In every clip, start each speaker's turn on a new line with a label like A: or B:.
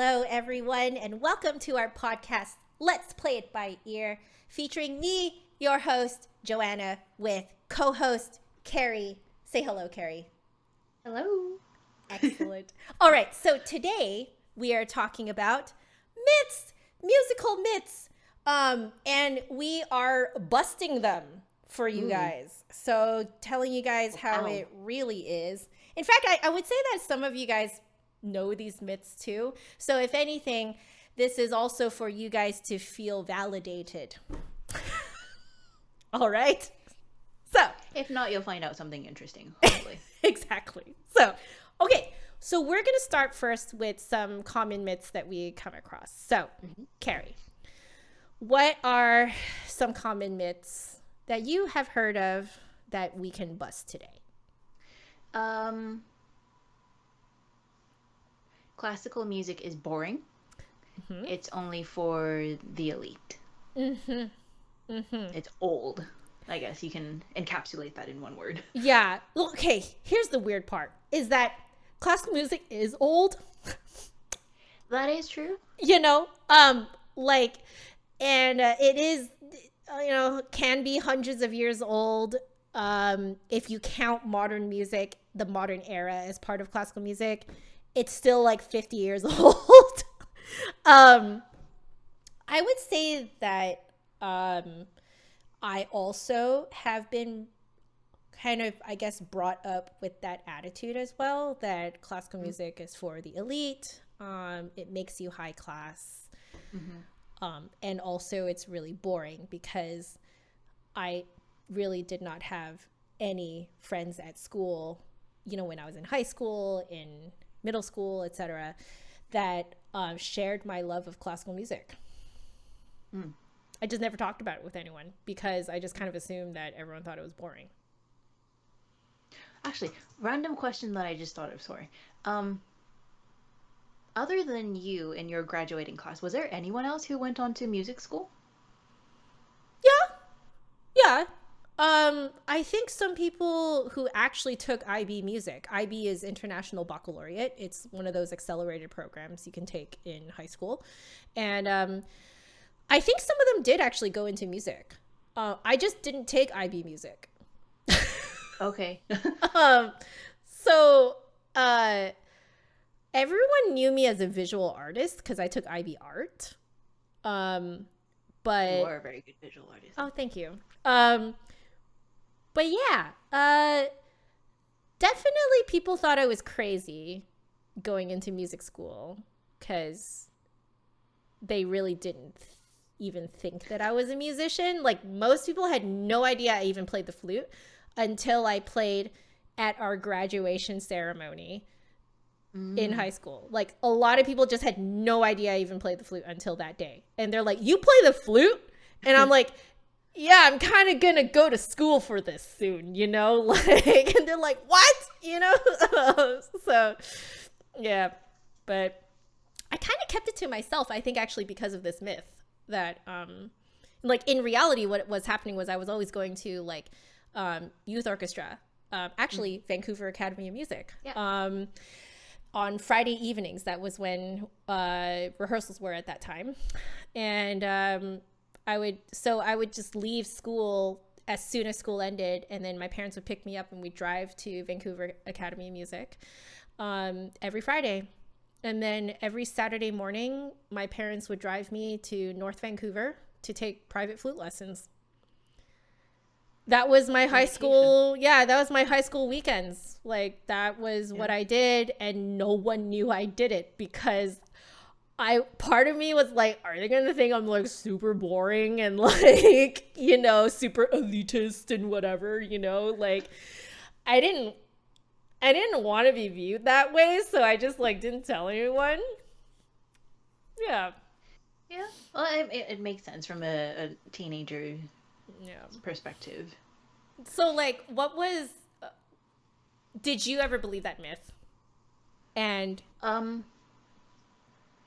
A: Hello, everyone, and welcome to our podcast, Let's Play It by Ear, featuring me, your host, Joanna, with co-host, Carrie. Say hello, Carrie.
B: Hello.
A: Excellent. All right, so today we are talking about myths, musical myths, and we are busting them for you guys. So telling you guys how it really is. In fact, I would say that some of you guys know these myths too. So if anything, this is also for you guys to feel validated. All right. So
B: if not, you'll find out something interesting, hopefully.
A: Exactly. So, okay. So we're going to start first with some common myths that we come across. So, Carrie, what are some common myths that you have heard of that we can bust today?
B: Classical music is boring. It's only for the elite. It's old. I guess you can encapsulate that in one word.
A: Yeah. Okay. Here's the weird part is that classical music is old.
B: That is true.
A: You know, it is, can be hundreds of years old. If you count modern music, the modern era as part of classical music, it's still like 50 years old. I would say that I also have been kind of, I guess, brought up with that attitude as well, that classical music is for the elite. It makes you high class. And also it's really boring because I really did not have any friends at school, when I was in high school, in middle school, etc., that shared my love of classical music. I just never talked about it with anyone because I just kind of assumed that everyone thought it was boring.
B: Actually, random question that I just thought of, sorry. Other than you in your graduating class, was there anyone else who went on to music school?
A: Yeah. I think some people who actually took IB music. IB is International Baccalaureate. It's one of those accelerated programs you can take in high school. And I think some of them did actually go into music. I just didn't take IB music.
B: Okay.
A: So everyone knew me as a visual artist because I took IB art. But
B: you are a very good visual artist.
A: Oh, thank you. But yeah, definitely people thought I was crazy going into music school because they really didn't even think that I was a musician. Like, most people had no idea I even played the flute until I played at our graduation ceremony in high school. Like, a lot of people just had no idea I even played the flute until that day. And they're like, "You play the flute?" And I'm like, "Yeah, I'm kind of gonna go to school for this soon, like," and they're like, "What?" So yeah, but I kind of kept it to myself, I think, actually, because of this myth that like, in reality, what was happening was I was always going to like youth orchestra, actually Vancouver Academy of Music. On Friday evenings. That was when rehearsals were at that time. And I would just leave school as soon as school ended, and then my parents would pick me up and we'd drive to Vancouver Academy of Music every Friday. And then every Saturday morning, my parents would drive me to North Vancouver to take private flute lessons. That was my high school. Yeah, that was my high school weekends. Like, that was what I did, and no one knew I did it because part of me was like, are they gonna think I'm like super boring and like, super elitist and whatever, like, I didn't want to be viewed that way, so I just like didn't tell anyone. Yeah.
B: Well, it makes sense from a teenager perspective.
A: So, like, did you ever believe that myth? And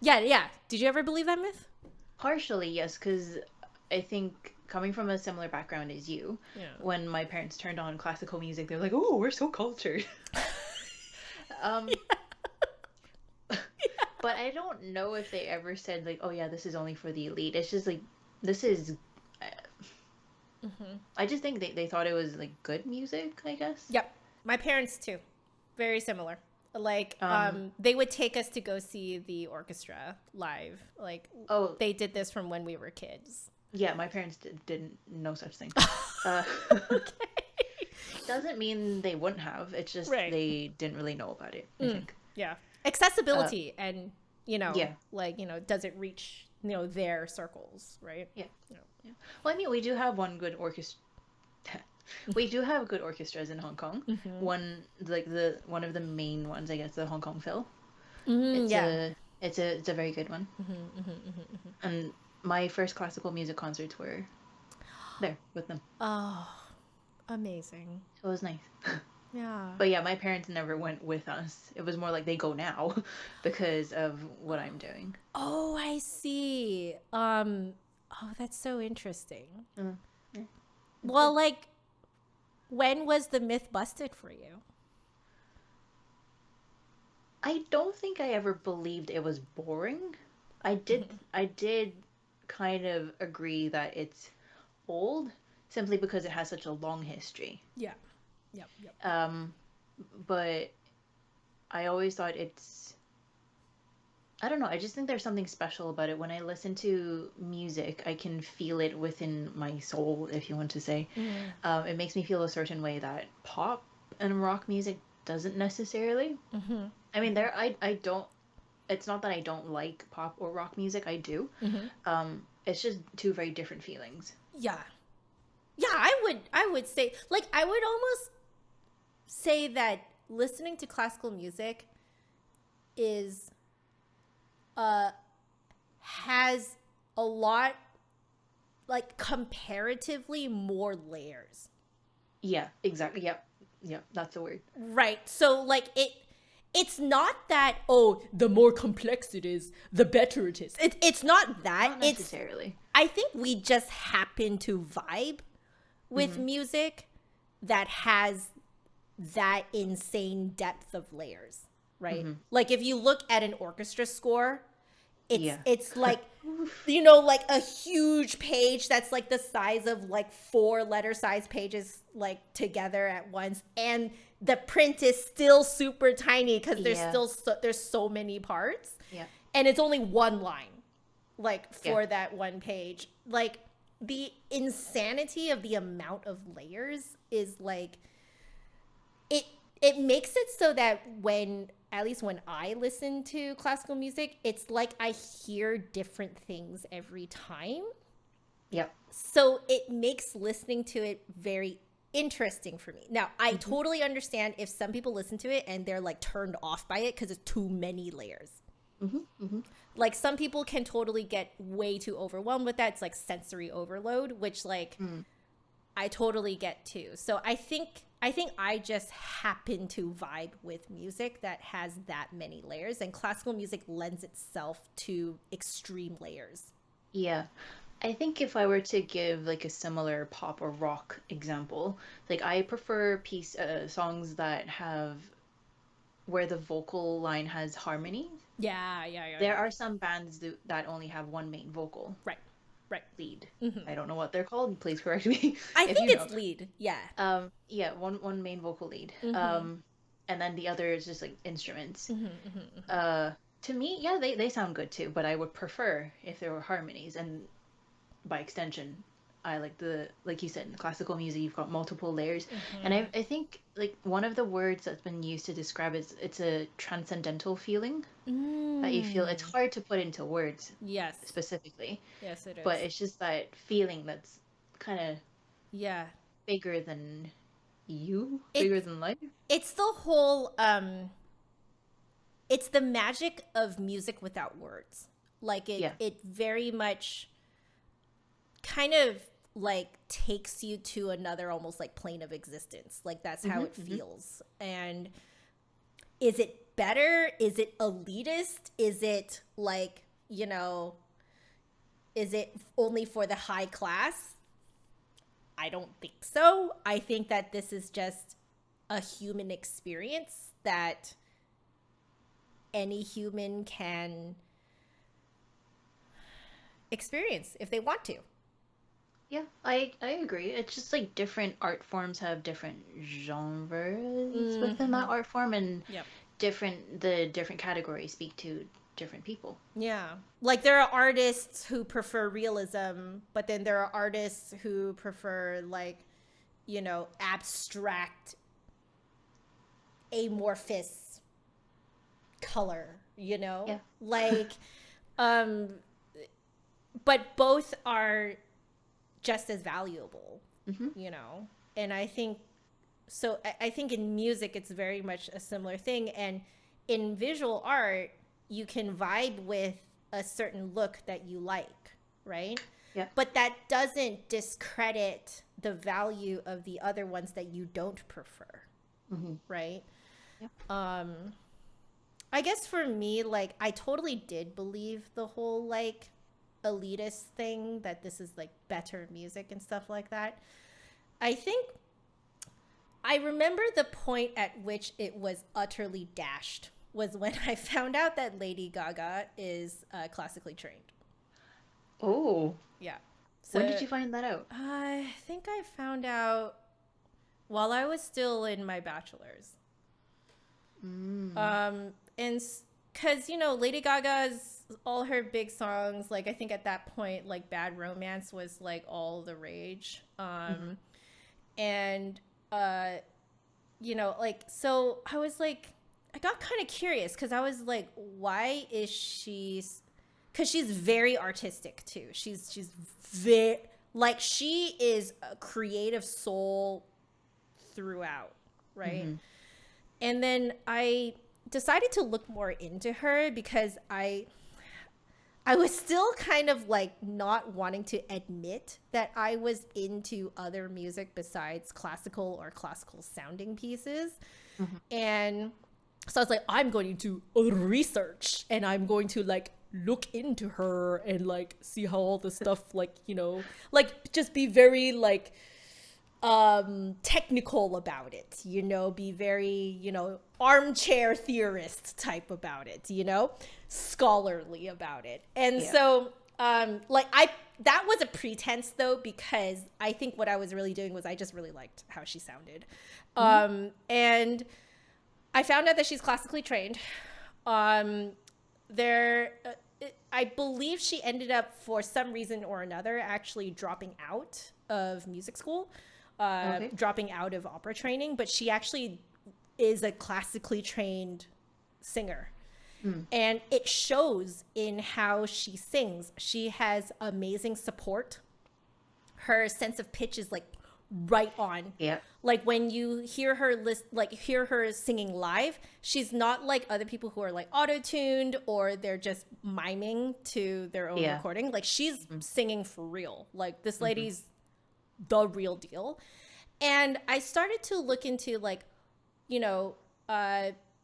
A: yeah, did you ever believe that myth?
B: Partially, yes, because I think, coming from a similar background as you, when my parents turned on classical music, they were like, "Oh, we're so cultured." But I don't know if they ever said like, oh yeah, this is only for the elite. It's just like, this is, I just think they thought it was like good music, I guess.
A: Yep. My parents too. Very similar. Like, they would take us to go see the orchestra live. Like,
B: Oh,
A: they did this from when we were kids.
B: yeah, my parents didn't know such thing.
A: Okay.
B: Doesn't mean they wouldn't have. It's just
A: Right.
B: they didn't really know about it, I think.
A: Yeah. Accessibility and,
B: Yeah.
A: like, does it reach, their circles, right?
B: Yeah. Yeah. Well, I mean, we do have one good orchestra. We do have good orchestras in Hong Kong. One one of the main ones, I guess, the Hong Kong Phil. It's a very good one. And my first classical music concerts were there with them.
A: Oh, amazing.
B: So it was nice.
A: Yeah.
B: But yeah, my parents never went with us. It was more like they go now because of what I'm doing.
A: Oh, I see. That's so interesting.
B: Yeah.
A: Well, like, when was the myth busted for you?
B: I don't think I ever believed it was boring. I did kind of agree that it's old simply because it has such a long history.
A: Yeah. Yep.
B: But I always thought I don't know, I just think there's something special about it. When I listen to music, I can feel it within my soul, if you want to say. It makes me feel a certain way that pop and rock music doesn't necessarily. I mean, I don't, it's not that I don't like pop or rock music, I do. It's just two very different feelings.
A: Yeah. Yeah, I would say, like, I would almost say that listening to classical music is has a lot, like, comparatively more layers.
B: Yeah, exactly. Yep, that's the word.
A: Right. So, like, it's not that, oh, the more complex it is, the better it is. It's not that.
B: Not necessarily.
A: I think we just happen to vibe with music that has that insane depth of layers, right? Like, if you look at an orchestra score, it's like, like a huge page that's like the size of like 4 letter size pages like together at once, and the print is still super tiny because there's so many parts, and it's only one line like for that one page. Like, the insanity of the amount of layers is like, it makes it so that at least when I listen to classical music, it's like I hear different things every time.
B: Yep.
A: So it makes listening to it very interesting for me. Now, I totally understand if some people listen to it and they're like turned off by it because it's too many layers. Like, some people can totally get way too overwhelmed with that. It's like sensory overload, which, like, I totally get too. So I think I just happen to vibe with music that has that many layers, and classical music lends itself to extreme layers.
B: Yeah. I think if I were to give like a similar pop or rock example, like I prefer songs that have where the vocal line has harmony.
A: Yeah.
B: There are some bands that only have one main vocal.
A: Right.
B: Lead. I don't know what they're called. Please correct me.
A: I think it's lead. Yeah.
B: Yeah, one main vocal lead. And then the other is just like instruments. To me, yeah, they sound good too, but I would prefer if there were harmonies, and by extension, I like you said, in classical music, you've got multiple layers. And I think like one of the words that's been used to describe it's a transcendental feeling that you feel. It's hard to put into words.
A: Yes.
B: Specifically.
A: Yes, it is.
B: But it's just that feeling that's kind of bigger than bigger than life.
A: It's the whole it's the magic of music without words. Like, it very much kind of like takes you to another almost like plane of existence. Like, that's how it feels. And is it better? Is it elitist? Is it like, is it only for the high class? I don't think so. I think that this is just a human experience that any human can experience if they want to.
B: Yeah, I agree. It's just like different art forms have different genres within that art form, and
A: Yep.
B: the different categories speak to different people.
A: Yeah. Like there are artists who prefer realism, but then there are artists who prefer like, you know, abstract amorphous color, you know?
B: Yeah.
A: Like but both are just as valuable, you know? And I think so I think in music it's very much a similar thing, and in visual art you can vibe with a certain look that you like, right?
B: Yeah.
A: But that doesn't discredit the value of the other ones that you don't prefer, right?
B: Yeah.
A: I guess for me, like, I totally did believe the whole like elitist thing, that this is like better music and stuff like that. I think I remember the point at which it was utterly dashed was when I found out that Lady Gaga is classically trained.
B: Oh.
A: Yeah.
B: When
A: So
B: did you find that out?
A: I think I found out while I was still in my bachelor's. And because, you know, Lady Gaga's, all her big songs, like I think at that point, like Bad Romance was like all the rage. And, you know, like, so I was like, I got kind of curious because I was like, why is she, because she's very artistic too. She's very, like, she is a creative soul throughout, right? And then I decided to look more into her because I was still kind of like not wanting to admit that I was into other music besides classical or classical sounding pieces. And so I was like, I'm going to research and I'm going to like look into her and like see how all the stuff, like, you know, like just be very like technical about it, you know, be very, you know, armchair theorist type about it, you know, scholarly about it. And so like that was a pretense though, because I think what I was really doing was I just really liked how she sounded. And I found out that she's classically trained. I believe she ended up, for some reason or another, actually dropping out of music school, dropping out of opera training, but she actually is a classically trained singer. And it shows in how she sings. She has amazing support. Her sense of pitch is like right on.
B: Yeah.
A: Like when you hear her hear her singing live, she's not like other people who are like auto-tuned or they're just miming to their own recording. Like she's singing for real. Like this lady's the real deal. And I started to look into like, you know,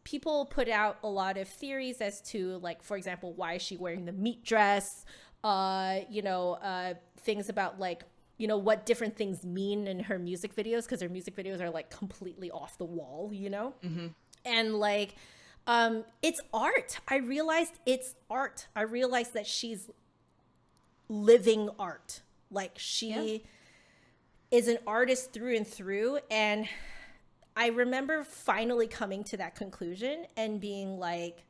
A: people put out a lot of theories as to like, for example, why is she wearing the meat dress? You know, things about like, you know, what different things mean in her music videos, because her music videos are like completely off the wall, you know? And like, it's art. I realized it's art. I realized that she's living art. Like she is an artist through and through. And I remember finally coming to that conclusion and being like,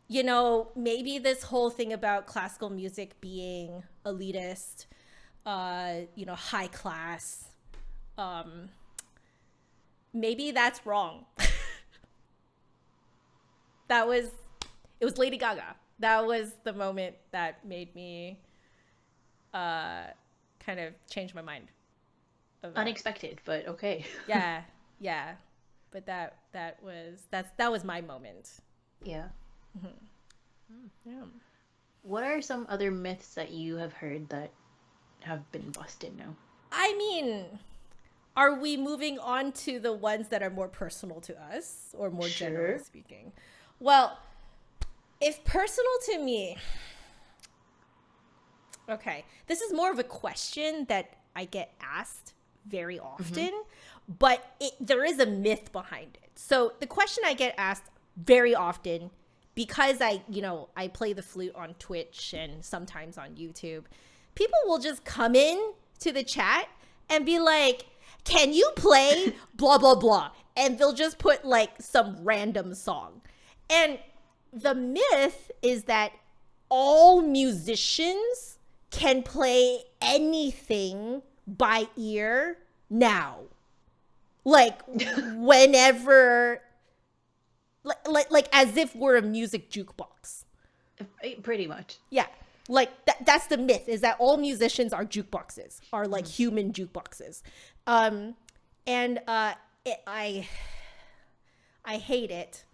A: you know, maybe this whole thing about classical music being elitist, you know, high class, maybe that's wrong. It was Lady Gaga. That was the moment that made me kind of change my mind.
B: Unexpected, but okay.
A: Yeah. But that was my moment.
B: Yeah.
A: Yeah.
B: What are some other myths that you have heard that have been busted now?
A: I mean, are we moving on to the ones that are more personal to us, or more generally speaking? Well, if personal to me, okay, this is more of a question that I get asked very often, but there is a myth behind it. So the question I get asked very often because I play the flute on Twitch and sometimes on YouTube, people will just come in to the chat and be like, can you play blah, blah, blah? And they'll just put like some random song. And the myth is that all musicians can play anything by ear now. Like whenever, like as if we're a music jukebox.
B: Pretty much.
A: Yeah. Like that's the myth, is that all musicians are jukeboxes, are like human jukeboxes. I hate it.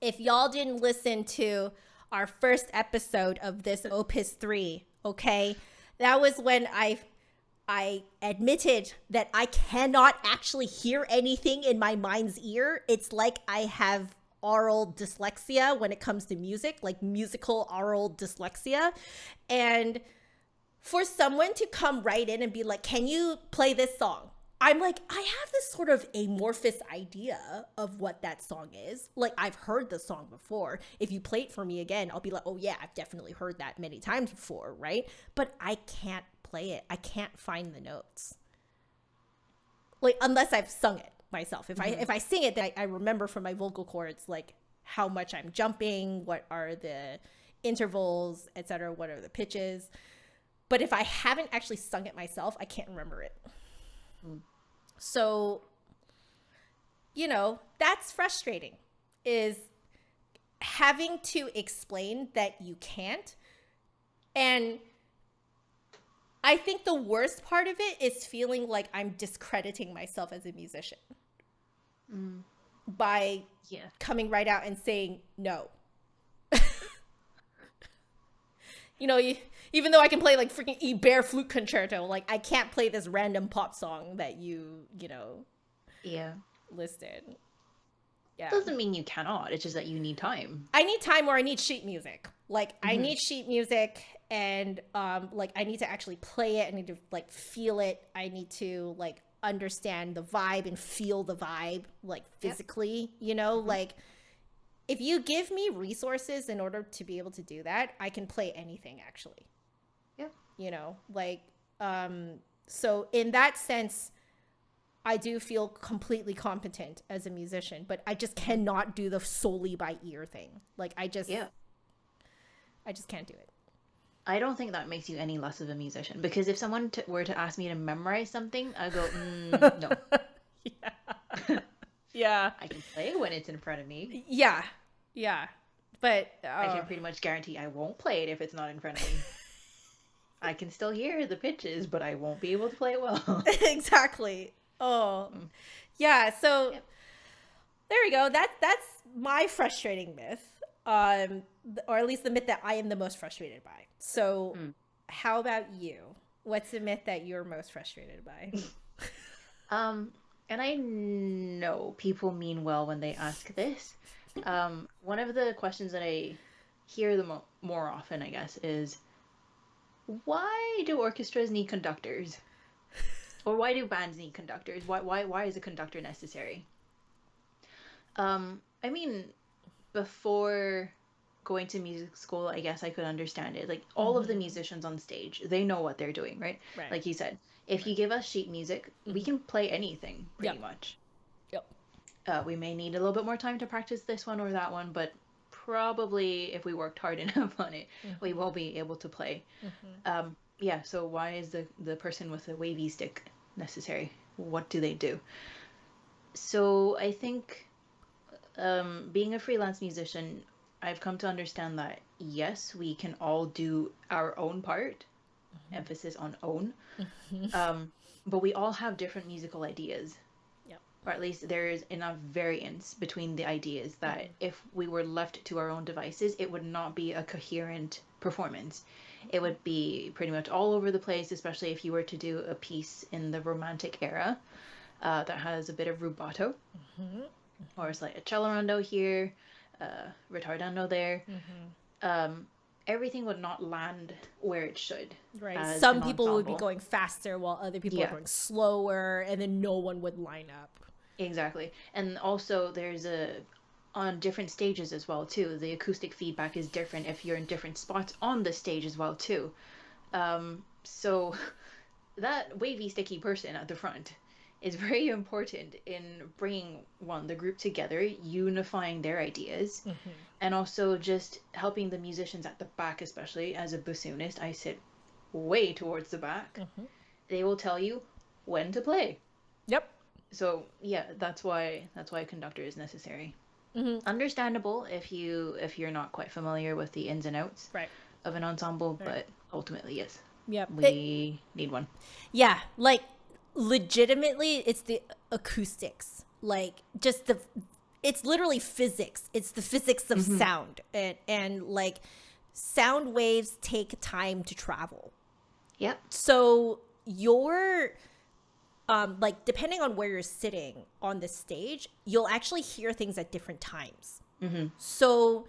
A: If y'all didn't listen to our first episode of this Opus 3, okay, that was when I admitted that I cannot actually hear anything in my mind's ear. It's like I have oral dyslexia when it comes to music, like musical oral dyslexia. And for someone to come right in and be like, can you play this song? I'm like, I have this sort of amorphous idea of what that song is. Like, I've heard the song before. If you play it for me again, I'll be like, oh yeah, I've definitely heard that many times before, right? But I can't play it. I can't find the notes. Like, unless I've sung it myself. If I sing it, then I remember from my vocal cords, like how much I'm jumping, what are the intervals, etc., what are the pitches. But if I haven't actually sung it myself, I can't remember it. So, that's frustrating, is having to explain that you can't. And I think the worst part of it is feeling like I'm discrediting myself as a musician by coming right out and saying no. Even though I can play like freaking E Bear Flute Concerto, like I can't play this random pop song that you listed. Yeah.
B: Doesn't mean you cannot. It's just that you need time.
A: I need time, or I need sheet music. Like I need sheet music, and like I need to actually play it. I need to like feel it. I need to like understand the vibe and feel the vibe like physically, like if you give me resources in order to be able to do that, I can play anything actually. So in that sense, I do feel completely competent as a musician, but I just cannot do the solely by ear thing. Like I just can't do it.
B: I don't think that makes you any less of a musician, because if someone were to ask me to memorize something, I go, no.
A: Yeah.
B: I can play when it's in front of me.
A: Yeah. But
B: I can pretty much guarantee I won't play it if it's not in front of me. I can still hear the pitches, but I won't be able to play it well.
A: Exactly. Oh, yeah. So there we go. That's my frustrating myth, or at least the myth that I am the most frustrated by. So, how about you? What's the myth that you're most frustrated by?
B: And I know people mean well when they ask this. One of the questions that I hear the more often, I guess, is why do orchestras need conductors? Or why do bands need conductors? Why is a conductor necessary? I mean, before going to music school, I guess I could understand it. Like all of the musicians on stage, they know what they're doing, right? Like you said, if you give us sheet music, we can play anything pretty much. Yep. We may need a little bit more time to practice this one or that one, but probably if we worked hard enough on it, we will be able to play. So why is the person with a wavy stick necessary? What do they do? So I think being a freelance musician, I've come to understand that yes, we can all do our own part, emphasis on own, but we all have different musical ideas. Or at least there is enough variance between the ideas that if we were left to our own devices, it would not be a coherent performance. It would be pretty much all over the place, especially if you were to do a piece in the Romantic era that has a bit of rubato, or it's like a cellorando here, ritardando there. Everything would not land where it should.
A: Right. Some people would be going faster while other people are going slower, and then no one would line up.
B: Exactly. And also there's a on different stages as well too. The acoustic feedback is different if you're in different spots on the stage as well too. So that wavy, sticky person at the front is very important in bringing the group together, unifying their ideas, and also just helping the musicians at the back. Especially as a bassoonist, I sit way towards the back. They will tell you when to play.
A: Yep.
B: So yeah, that's why a conductor is necessary. Understandable if you're not quite familiar with the ins and outs of an ensemble, but ultimately, yes.
A: Yeah,
B: we need one.
A: Yeah, like legitimately, it's the acoustics. Like just it's literally physics. It's the physics of sound, and like sound waves take time to travel.
B: Yep.
A: So your like depending on where you're sitting on the stage, you'll actually hear things at different times. So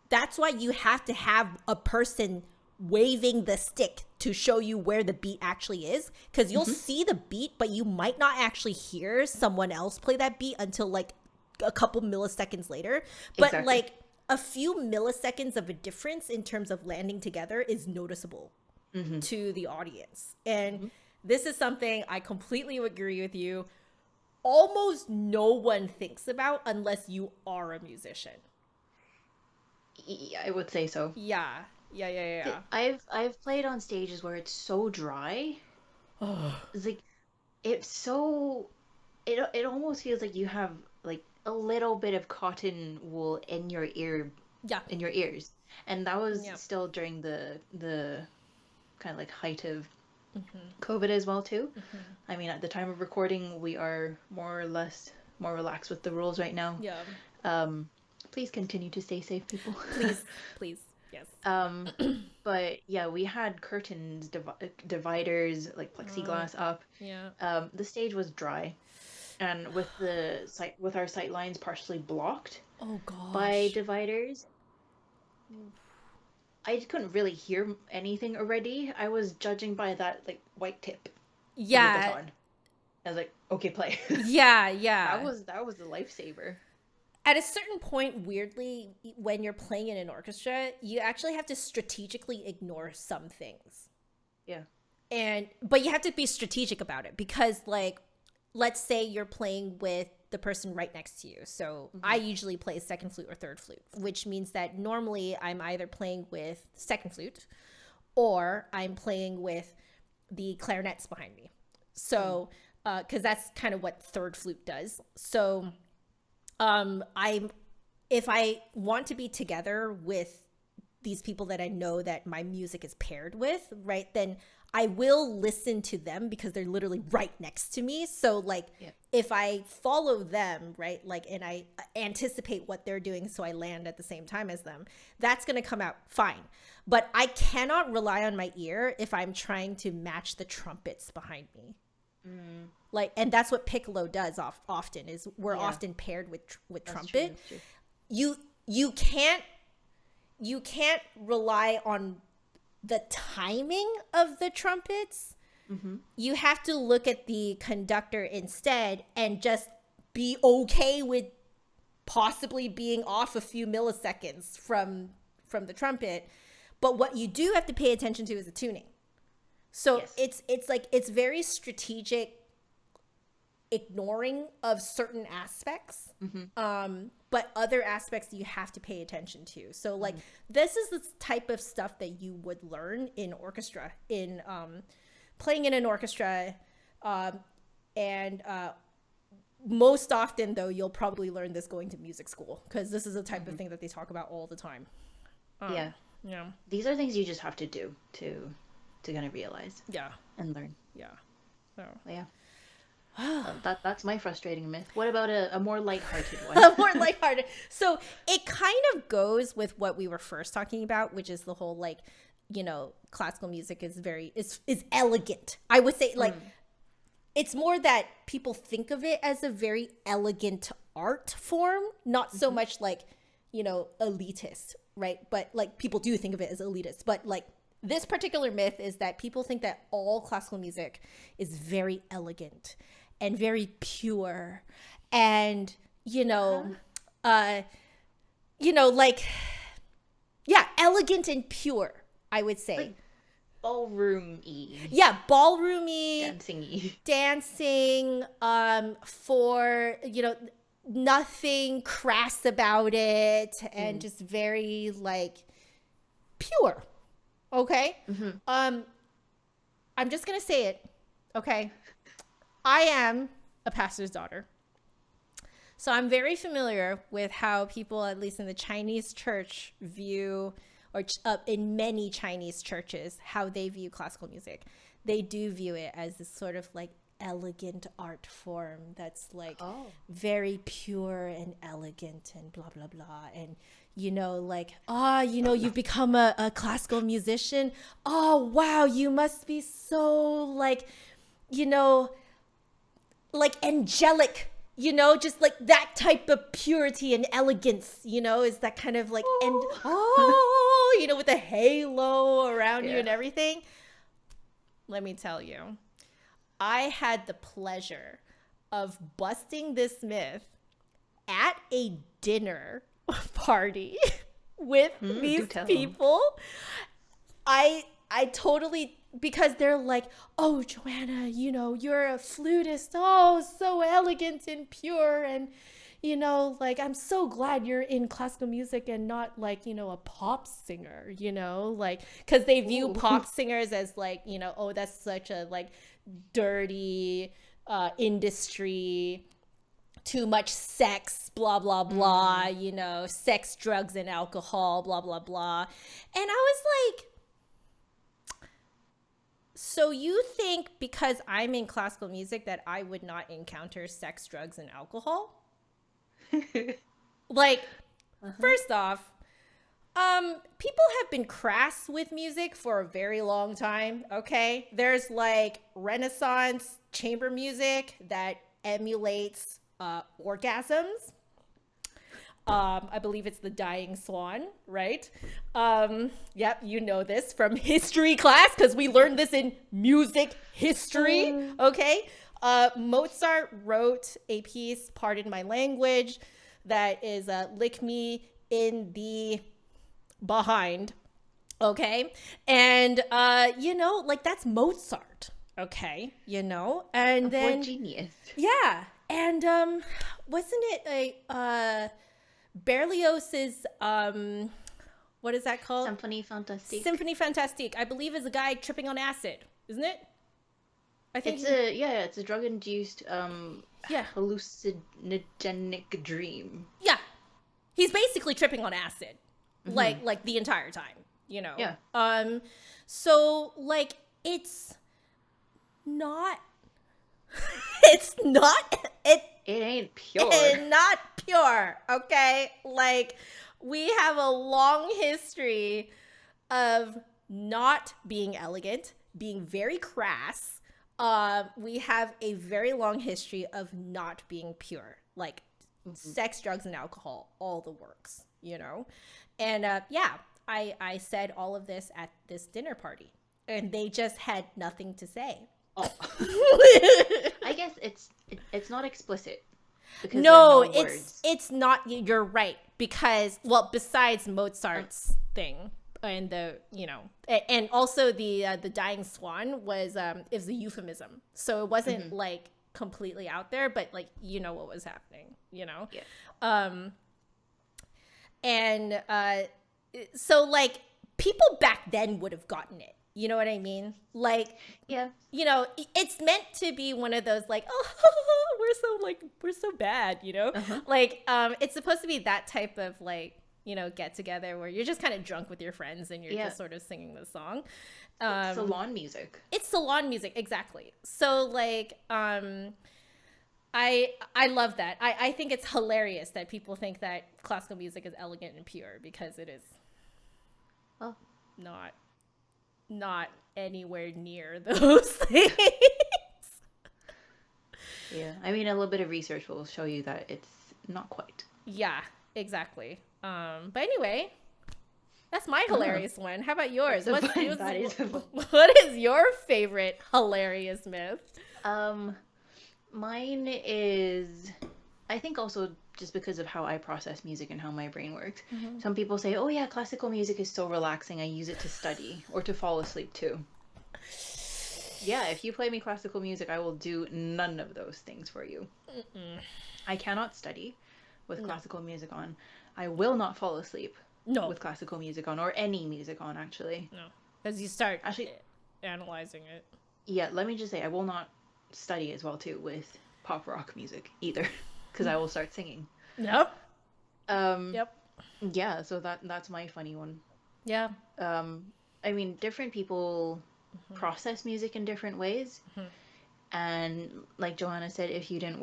A: that's why you have to have a person waving the stick to show you where the beat actually is, because you'll see the beat, but you might not actually hear someone else play that beat until like a couple milliseconds later. But like a few milliseconds of a difference in terms of landing together is noticeable to the audience. And this is something I completely agree with you. Almost no one thinks about unless you are a musician.
B: Yeah, I would say so.
A: Yeah.
B: I've played on stages where it's so dry. It's like it's so it almost feels like you have like a little bit of cotton wool in your ear.
A: Yeah.
B: In your ears. And that was still during the kind of like height of COVID as well too. I mean, at the time of recording, we are more or less more relaxed with the rules right now.
A: Yeah.
B: Please continue to stay safe, people.
A: Please. Yes.
B: But yeah, we had curtains, dividers, like plexiglass up.
A: Yeah.
B: The stage was dry, and with our sight lines partially blocked by dividers, I couldn't really hear anything already. I was judging by that like white tip.
A: Yeah.
B: Of the baton. I was like, okay, play.
A: Yeah.
B: That was the lifesaver.
A: At a certain point, weirdly, when you're playing in an orchestra, you actually have to strategically ignore some things.
B: Yeah.
A: But you have to be strategic about it, because like, let's say you're playing with the person right next to you. So I usually play second flute or third flute, which means that normally I'm either playing with second flute or I'm playing with the clarinets behind me. So, because that's kind of what third flute does. So if I want to be together with these people that I know that my music is paired with, right, then I will listen to them because they're literally right next to me. So like if I follow them, right, like, and I anticipate what they're doing so I land at the same time as them, that's going to come out fine. But I cannot rely on my ear if I'm trying to match the trumpets behind me. Like, and that's what piccolo does often is we're often paired with trumpet.
B: True.
A: You can't rely on the timing of the trumpets. You have to look at the conductor instead and just be okay with possibly being off a few milliseconds from the trumpet. But what you do have to pay attention to is the tuning. So it's like it's very strategic ignoring of certain aspects, but other aspects you have to pay attention to. So like this is the type of stuff that you would learn in orchestra, in playing in an orchestra, and most often though you'll probably learn this going to music school, because this is the type of thing that they talk about all the time.
B: Yeah, these are things you just have to do to kind of realize and learn. That's my frustrating myth. What about a more lighthearted one?
A: A more lighthearted. So it kind of goes with what we were first talking about, which is the whole like, you know, classical music is very is elegant. I would say like it's more that people think of it as a very elegant art form, not so much like, you know, elitist, right? But like people do think of it as elitist, but like this particular myth is that people think that all classical music is very elegant and very pure, and you know you know, like, yeah, elegant and pure, I would say.
B: Like ballroom-y.
A: Yeah, ballroomy,
B: Dancing-y.
A: dancing, for, you know, nothing crass about it, and just very, like, pure. Okay? I'm just gonna say it. Okay? I am a pastor's daughter. So I'm very familiar with how people, at least in the Chinese church, view, or in many Chinese churches, how they view classical music. They do view it as this sort of like elegant art form that's like very pure and elegant and blah, blah, blah. And, you know, like, you know, you've become a classical musician. Oh, wow, you must be so like, you know, like angelic, you know, just like that type of purity and elegance, you know, is that kind of like, and you know, with the halo around you and everything. Let me tell you, I had the pleasure of busting this myth at a dinner party with these people. I totally, because they're like, oh, Joanna, you know, you're a flutist. Oh, so elegant and pure. And, you know, like, I'm so glad you're in classical music and not like, you know, a pop singer, you know, like, because they view pop singers as like, you know, oh, that's such a like dirty industry, too much sex, blah, blah, blah, you know, sex, drugs, and alcohol, blah, blah, blah. And I was like, so you think because I'm in classical music that I would not encounter sex, drugs, and alcohol? Like, first off, people have been crass with music for a very long time, okay? There's like Renaissance chamber music that emulates orgasms. I believe it's the Dying Swan, right? Yep, you know this from history class because we learned this in music history, okay? Mozart wrote a piece, pardon my language, that is lick me in the behind, okay? And, you know, like that's Mozart, okay? You know? And then...
B: genius.
A: Yeah. And wasn't it a... Berlioz's, what is that called?
B: Symphony Fantastic.
A: Symphony Fantastic, I believe, is a guy tripping on acid, isn't it? I think
B: it's a drug-induced hallucinogenic dream.
A: Yeah, he's basically tripping on acid, like the entire time, you know.
B: Yeah.
A: So like it's not, it's not it.
B: It ain't pure.
A: It's not pure, okay? Like, we have a long history of not being elegant, being very crass. We have a very long history of not being pure, like sex, drugs, and alcohol, all the works, you know? And I said all of this at this dinner party, and they just had nothing to say.
B: Oh. I guess it's not explicit.
A: No, it's not. You're right, because besides Mozart's thing and the, you know, and also the Dying Swan was a euphemism, so it wasn't like completely out there, but like, you know what was happening, you know. And so like people back then would have gotten it. You know what I mean? Like,
B: yeah,
A: you know, it's meant to be one of those like, oh, we're so bad, you know? Like, it's supposed to be that type of like, you know, get together where you're just kind of drunk with your friends and you're just sort of singing the song.
B: It's salon music.
A: It's salon music, exactly. So like, I love that. I think it's hilarious that people think that classical music is elegant and pure, because it is not anywhere near those things.
B: Yeah, I mean, a little bit of research will show you that it's not quite.
A: Yeah, exactly. But anyway, that's my hilarious one. How about yours? What is your favorite hilarious myth?
B: Mine is, I think, also just because of how I process music and how my brain works.
A: Mm-hmm.
B: Some people say, oh yeah, classical music is so relaxing. I use it to study or to fall asleep too. Yeah, if you play me classical music, I will do none of those things for you.
A: Mm-mm.
B: I cannot study with
A: No.
B: classical music on. I will not fall asleep
A: No.
B: with classical music on, or any music on, actually.
A: No. As you start
B: Actually,
A: analyzing it.
B: yeah, let me just say, I will not study as well, too, with pop rock music either, because I will start singing.
A: Yep.
B: Um,
A: Yep.
B: yeah, so that's my funny one.
A: Yeah.
B: I mean, different people
A: Mm-hmm.
B: process music in different ways.
A: Mm-hmm.
B: And like Joanna said, if you didn't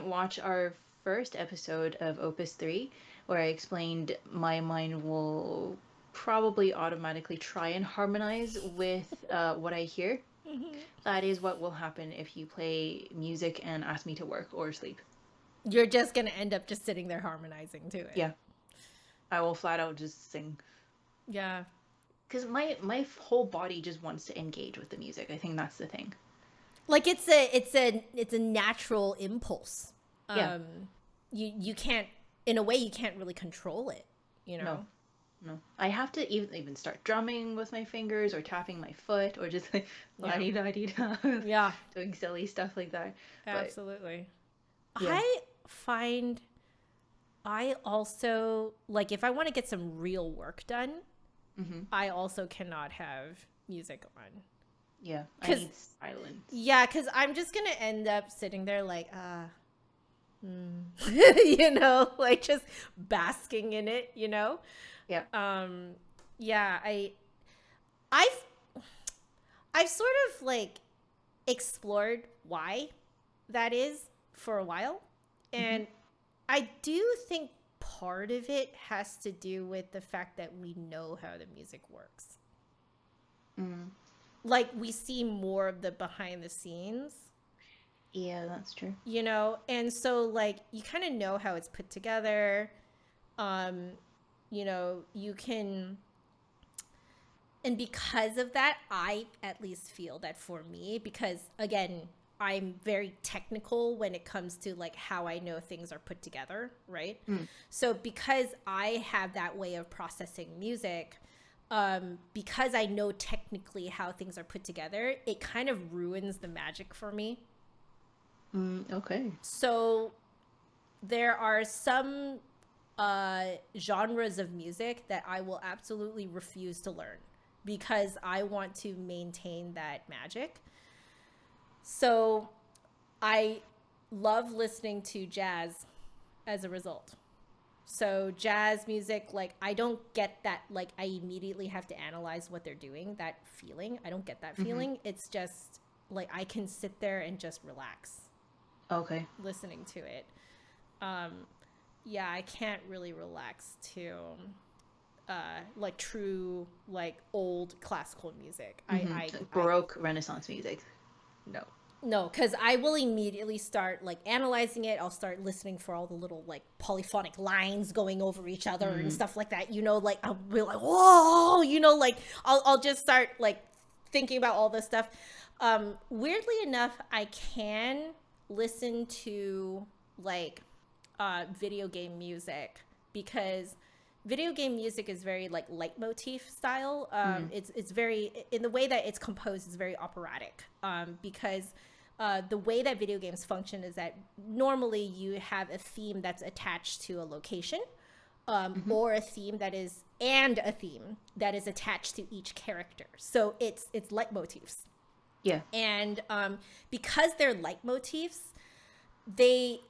B: watch our first episode of Opus 3, where I explained my mind will probably automatically try and harmonize with what I hear,
A: Mm-hmm.
B: that is what will happen if you play music and ask me to work or sleep.
A: You're just going to end up just sitting there harmonizing to it.
B: Yeah. I will flat out just sing.
A: Yeah.
B: Because my whole body just wants to engage with the music. I think that's the thing.
A: Like it's a natural impulse.
B: Yeah.
A: You can't, in a way, you can't really control it, you know?
B: No. I have to even start drumming with my fingers or tapping my foot or just like la-di-da-di-da.
A: Yeah.
B: Doing silly stuff like that.
A: Absolutely.
B: Yeah.
A: I find I also, like, if I want to get some real work done,
B: Mm-hmm.
A: I also cannot have music on.
B: Yeah, I need silence.
A: Yeah, because I'm just going to end up sitting there like, you know, like just basking in it, you know?
B: Yeah.
A: Yeah, I've sort of like explored why that is for a while. And I do think part of it has to do with the fact that we know how the music works.
B: Mm.
A: Like we see more of the behind the scenes.
B: Yeah, that's true.
A: You know, and so like you kind of know how it's put together. You know, you can, and because of that, I at least feel that for me, because again, I'm very technical when it comes to like how I know things are put together, right? So because I have that way of processing music, because I know technically how things are put together, it kind of ruins the magic for me.
B: Okay.
A: So there are some genres of music that I will absolutely refuse to learn because I want to maintain that magic. So I love listening to jazz as a result. So jazz music, like I don't get that, like I immediately have to analyze what they're doing, that feeling. I don't get that feeling. It's just like I can sit there and just relax.
B: Okay.
A: Listening to it. Yeah, I can't really relax to like true like old classical music.
B: Baroque Renaissance music.
A: No, because I will immediately start like analyzing it. I'll start listening for all the little like polyphonic lines going over each other and stuff like that. You know, like I'll be like, whoa, you know, like I'll just start like thinking about all this stuff. Weirdly enough, I can listen to like video game music because video game music is very like leitmotif style. It's very, in the way that it's composed, is very operatic, because the way that video games function is that normally you have a theme that's attached to a location, or a theme that is attached to each character. So it's leitmotifs.
B: Yeah.
A: And because they're leitmotifs, they,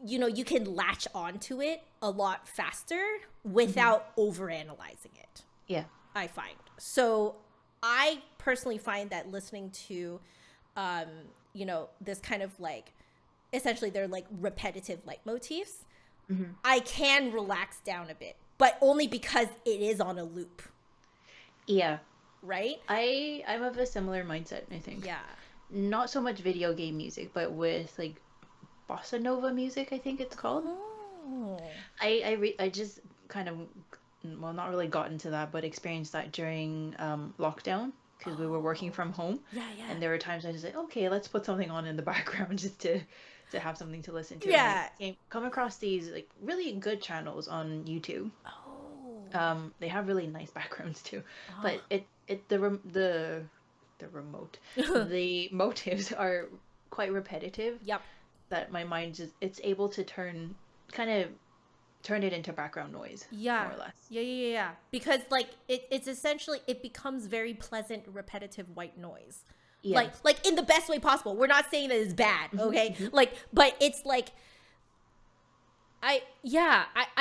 A: you know, you can latch onto it a lot faster without overanalyzing it.
B: Yeah.
A: I find. So I personally find that listening to, you know, this kind of like, essentially they're like repetitive leitmotifs, I can relax down a bit, but only because it is on a loop.
B: Yeah.
A: Right?
B: I'm of a similar mindset, I think.
A: Yeah.
B: Not so much video game music, but with like bossa nova music, I think it's called.
A: Oh.
B: I just kind of, well, not really got into that, but experienced that during lockdown because we were working from home.
A: Yeah, yeah.
B: And there were times I was like, okay, let's put something on in the background just to to have something to listen to.
A: Yeah.
B: And I come across these like really good channels on YouTube.
A: Oh.
B: They have really nice backgrounds too,
A: Oh.
B: but the motives are quite repetitive.
A: Yep.
B: That my mind just it's able to kind of turn it into background noise.
A: Yeah.
B: More or less.
A: Yeah. Because like it's essentially it becomes very pleasant, repetitive white noise.
B: Yeah.
A: Like in the best way possible. We're not saying that it's bad, okay? Like, but it's like I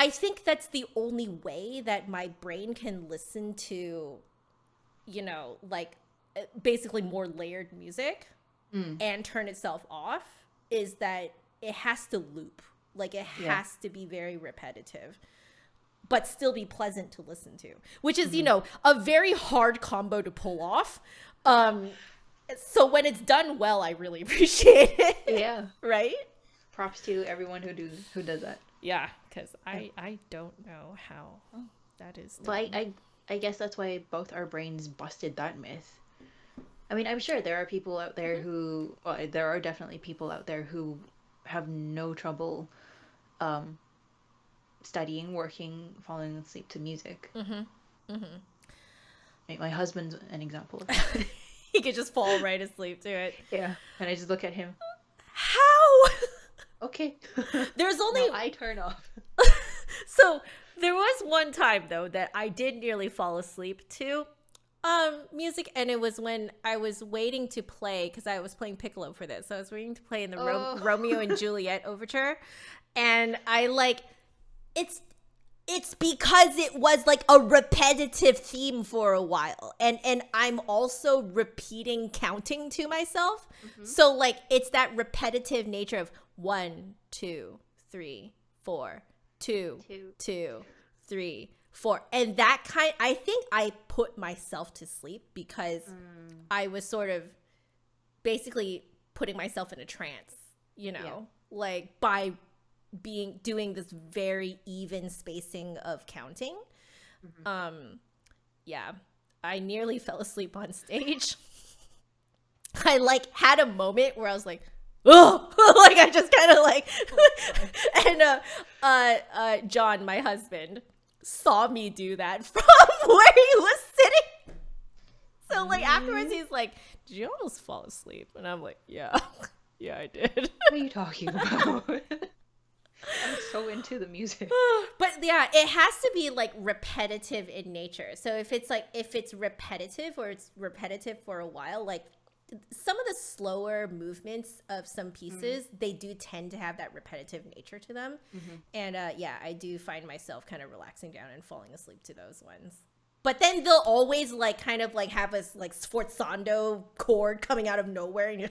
A: think that's the only way that my brain can listen to, you know, like basically more layered music and turn itself off is that it has to loop. Like it has to be very repetitive, but still be pleasant to listen to, which is, you know, a very hard combo to pull off. So when it's done well, I really appreciate it.
B: Yeah.
A: Right?
B: Props to everyone who does that.
A: Yeah, because I don't know how that is done.
B: But I guess that's why both our brains busted that myth. I mean, I'm sure there are people out there who, well, there are definitely people out there who have no trouble studying, working, falling asleep to music. My husband's an example of that.
A: He could just fall right asleep to it.
B: Yeah. And I just look at him.
A: How?
B: Okay.
A: There's only...
B: No, I turn off.
A: So there was one time though that I did nearly fall asleep to music, and it was when I was waiting to play, because I was playing piccolo for this. So I was waiting to play in the Romeo and Juliet overture, and I like it's because it was like a repetitive theme for a while, and I'm also repeating counting to myself. So like it's that repetitive nature of 1 2 3 4 2 2 3 4, and that kind, I think I put myself to sleep because I was sort of basically putting myself in a trance, you know, like by doing this very even spacing of counting. Yeah, I nearly fell asleep on stage. I like had a moment where I was like, oh, like I just kind of like, and John, my husband, saw me do that from where he was sitting. So like afterwards he's like, did you almost fall asleep? And I'm like, yeah, I did.
B: What are you talking about? I'm so into the music.
A: But yeah, it has to be like repetitive in nature. So if it's repetitive, or it's repetitive for a while, like some of the slower movements of some pieces, they do tend to have that repetitive nature to them. And yeah, I do find myself kind of relaxing down and falling asleep to those ones. But then they'll always like kind of like have a like sforzando chord coming out of nowhere, and you're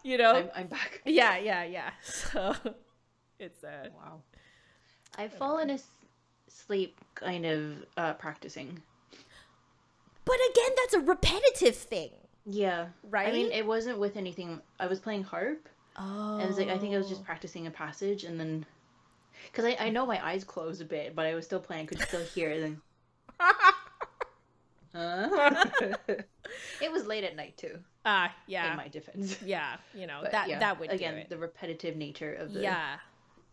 A: you know,
B: I'm back.
A: Yeah. So it's
B: wow. I've fallen asleep kind of practicing.
A: But again, that's a repetitive thing.
B: Yeah.
A: Right?
B: I mean, it wasn't with anything. I was playing harp.
A: Oh.
B: And it was like, I think I was just practicing a passage, and then... Because I know my eyes closed a bit, but I was still playing. I could still hear it, and it was late at night, too.
A: Yeah.
B: In my defense.
A: Yeah, you know,
B: But
A: that would
B: again,
A: do it.
B: the repetitive nature of the...
A: Yeah,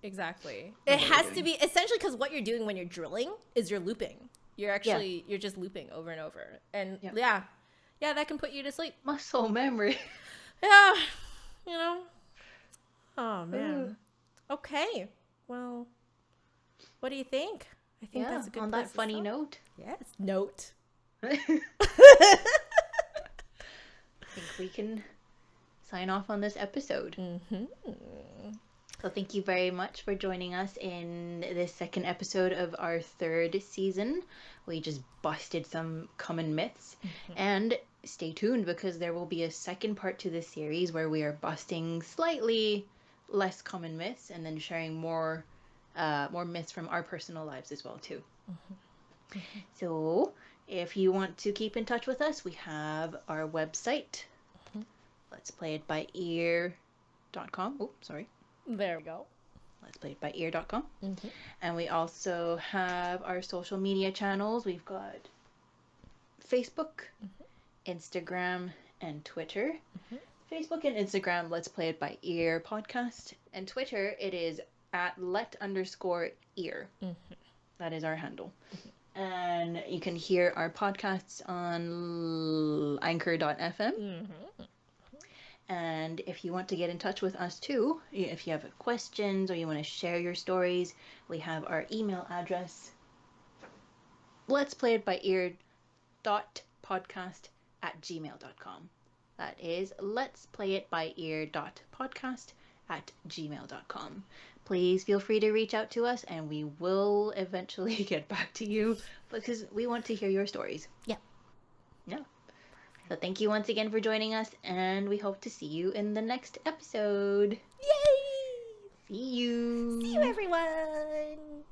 A: exactly. It has to be, essentially, because what you're doing when you're drilling is you're looping. You're actually, you're just looping over and over. And yeah, that can put you to sleep.
B: Muscle memory.
A: Yeah, you know. Oh, man. Okay, well, what do you think? I think that's a good
B: on
A: place
B: that funny note.
A: Yes, note.
B: I think we can sign off on this episode. So thank you very much for joining us in this second episode of our third season. We just busted some common myths. And stay tuned, because there will be a second part to this series where we are busting slightly less common myths and then sharing more myths from our personal lives as well too. So if you want to keep in touch with us, we have our website, Let's Play It By Ear.com. Oh, sorry.
A: There we go.
B: Let's Play It By Ear.com. And we also have our social media channels. We've got Facebook, Instagram, and Twitter. Facebook and Instagram, Let's Play It by Ear podcast. And Twitter, it is at let_ear. That is our handle. And you can hear our podcasts on anchor.fm. And if you want to get in touch with us too, if you have questions or you want to share your stories, we have our email address, let's play it by ear.podcast@gmail.com. That is let's play it by ear.podcast@gmail.com. Please feel free to reach out to us and we will eventually get back to you because we want to hear your stories.
A: Yeah.
B: So thank you once again for joining us, and we hope to see you in the next episode.
A: Yay!
B: See you!
A: See you, everyone!